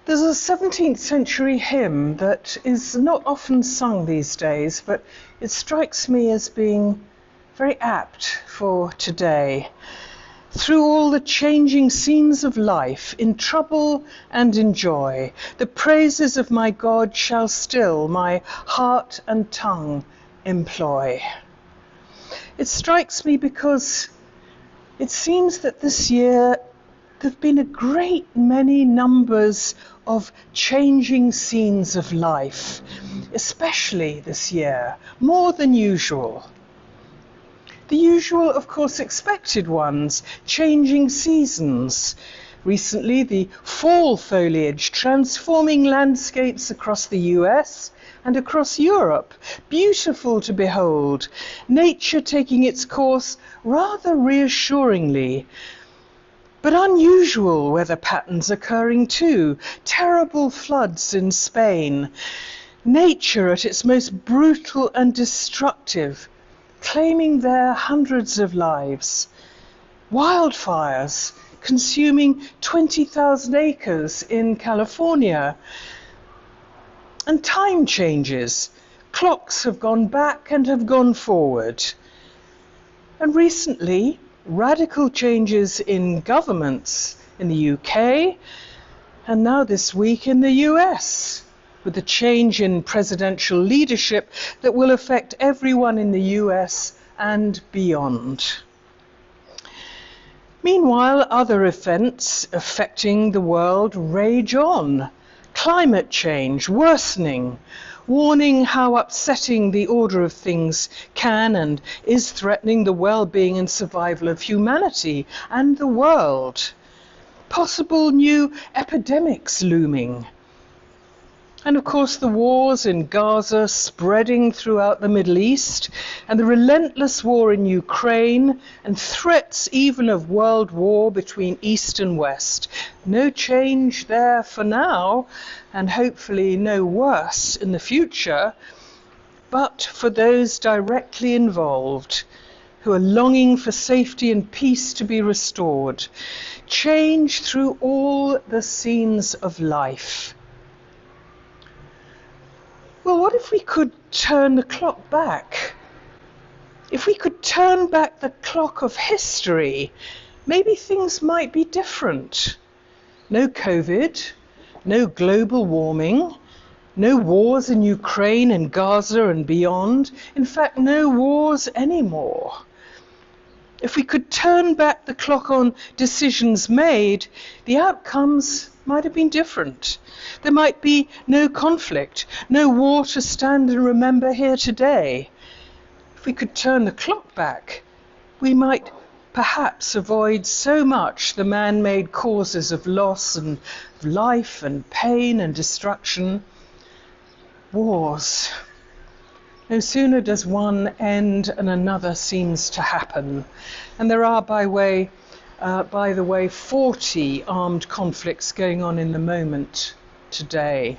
There's a 17th century hymn that is not often sung these days, but it strikes me as being very apt for today. Through all the changing scenes of life, in trouble and in joy, the praises of my God shall still my heart and tongue employ. It strikes me because it seems that this year there have been a great many numbers of changing scenes of life, especially this year, more than usual. The usual, of course, expected ones, changing seasons. Recently, the fall foliage transforming landscapes across the US and across Europe, beautiful to behold, nature taking its course rather reassuringly. But unusual weather patterns occurring too, terrible floods in Spain, nature at its most brutal and destructive, claiming there hundreds of lives, wildfires consuming 20,000 acres in California, and time changes. Clocks have gone back and have gone forward. And recently, radical changes in governments in the UK and now this week in the US, with a change in presidential leadership that will affect everyone in the US and beyond. Meanwhile, other events affecting the world rage on. Climate change worsening, warning how upsetting the order of things can and is threatening the well-being and survival of humanity and the world. Possible new epidemics looming. And of course the wars in Gaza spreading throughout the Middle East, and the relentless war in Ukraine, and threats even of world war between East and West. No change there for now, and hopefully no worse in the future, but for those directly involved, who are longing for safety and peace to be restored. Change through all the scenes of life. Well, what if we could turn the clock back? If we could turn back the clock of history, maybe things might be different. No COVID, no global warming, no wars in Ukraine and Gaza and beyond. In fact, no wars anymore. If we could turn back the clock on decisions made, the outcomes might have been different. There might be no conflict, no war to stand and remember here today. If we could turn the clock back, we might perhaps avoid so much the man-made causes of loss and of life and pain and destruction. Wars. No sooner does one end and another seems to happen. And there are, by the way, 40 armed conflicts going on in the moment today.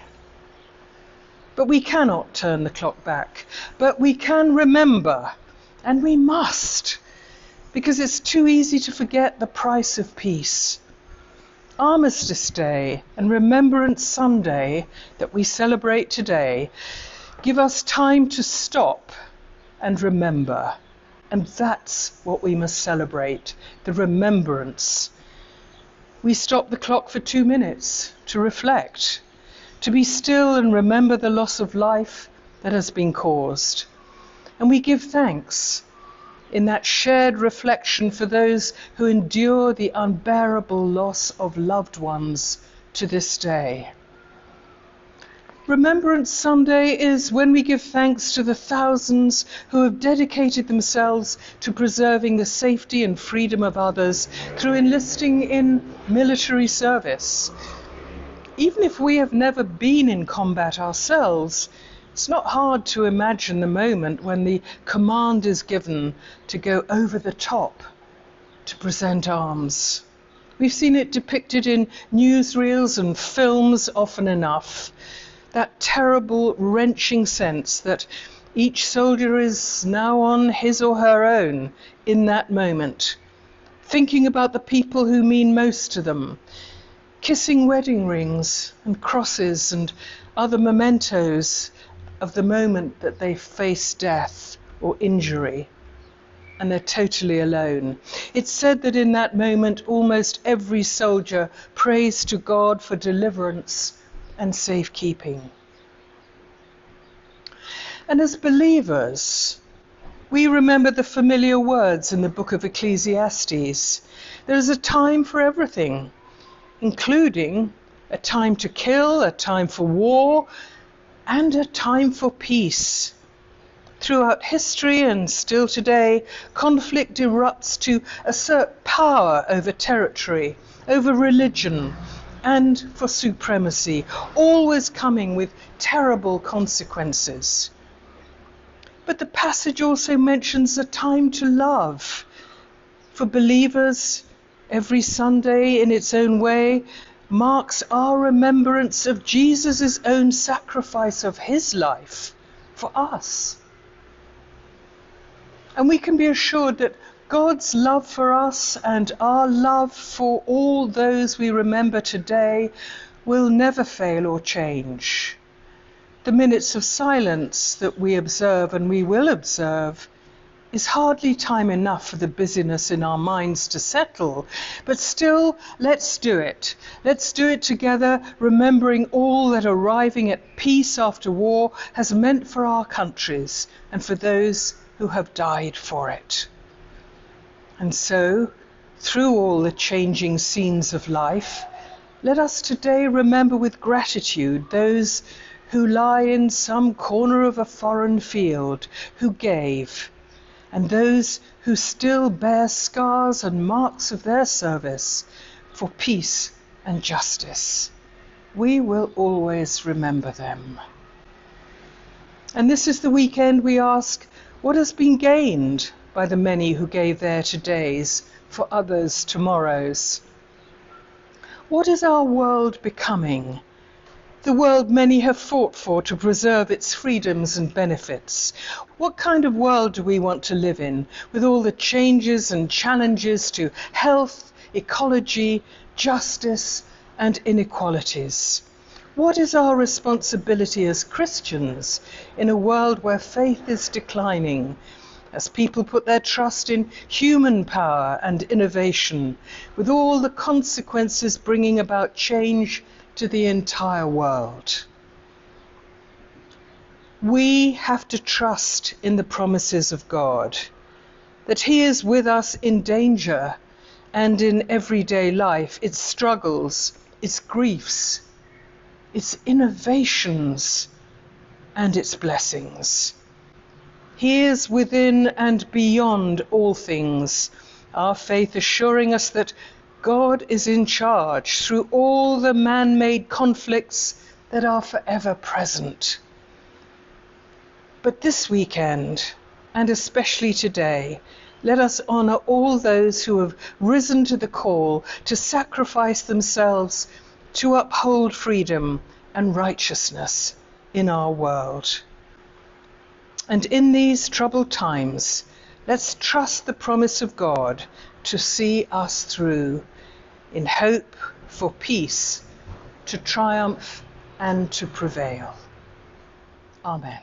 But we cannot turn the clock back. But we can remember, and we must, because it's too easy to forget the price of peace. Armistice Day and Remembrance Sunday that we celebrate today give us time to stop and remember. And that's what we must celebrate, the remembrance. We stop the clock for 2 minutes to reflect, to be still and remember the loss of life that has been caused. And we give thanks in that shared reflection for those who endure the unbearable loss of loved ones to this day. Remembrance Sunday is when we give thanks to the thousands who have dedicated themselves to preserving the safety and freedom of others through enlisting in military service. Even if we have never been in combat ourselves, it's not hard to imagine the moment when the command is given to go over the top to present arms. We've seen it depicted in newsreels and films often enough. That terrible, wrenching sense that each soldier is now on his or her own in that moment, thinking about the people who mean most to them, kissing wedding rings and crosses and other mementos of the moment that they face death or injury, and they're totally alone. It's said that in that moment almost every soldier prays to God for deliverance and safekeeping. And as believers, we remember the familiar words in the book of Ecclesiastes. There is a time for everything, including a time to kill, a time for war, and a time for peace. Throughout history and still today, conflict erupts to assert power over territory, over religion, and for supremacy, always coming with terrible consequences. But the passage also mentions a time to love. For believers, every Sunday in its own way marks our remembrance of Jesus' own sacrifice of his life for us. And we can be assured that God's love for us and our love for all those we remember today will never fail or change. The minutes of silence that we observe and we will observe is hardly time enough for the busyness in our minds to settle, but still, let's do it. Let's do it together, remembering all that arriving at peace after war has meant for our countries and for those who have died for it. And so, through all the changing scenes of life, let us today remember with gratitude those who lie in some corner of a foreign field, who gave, and those who still bear scars and marks of their service for peace and justice. We will always remember them. And this is the weekend we ask, what has been gained by the many who gave their todays for others' tomorrows? What is our world becoming? The world many have fought for to preserve its freedoms and benefits. What kind of world do we want to live in, with all the changes and challenges to health, ecology, justice, and inequalities? What is our responsibility as Christians in a world where faith is declining, as people put their trust in human power and innovation, with all the consequences bringing about change to the entire world? We have to trust in the promises of God, that he is with us in danger and in everyday life, its struggles, its griefs, its innovations, and its blessings. He is within and beyond all things, our faith assuring us that God is in charge through all the man-made conflicts that are forever present. But this weekend, and especially today, let us honour all those who have risen to the call to sacrifice themselves to uphold freedom and righteousness in our world. And in these troubled times, let's trust the promise of God to see us through, in hope for peace, to triumph and to prevail. Amen.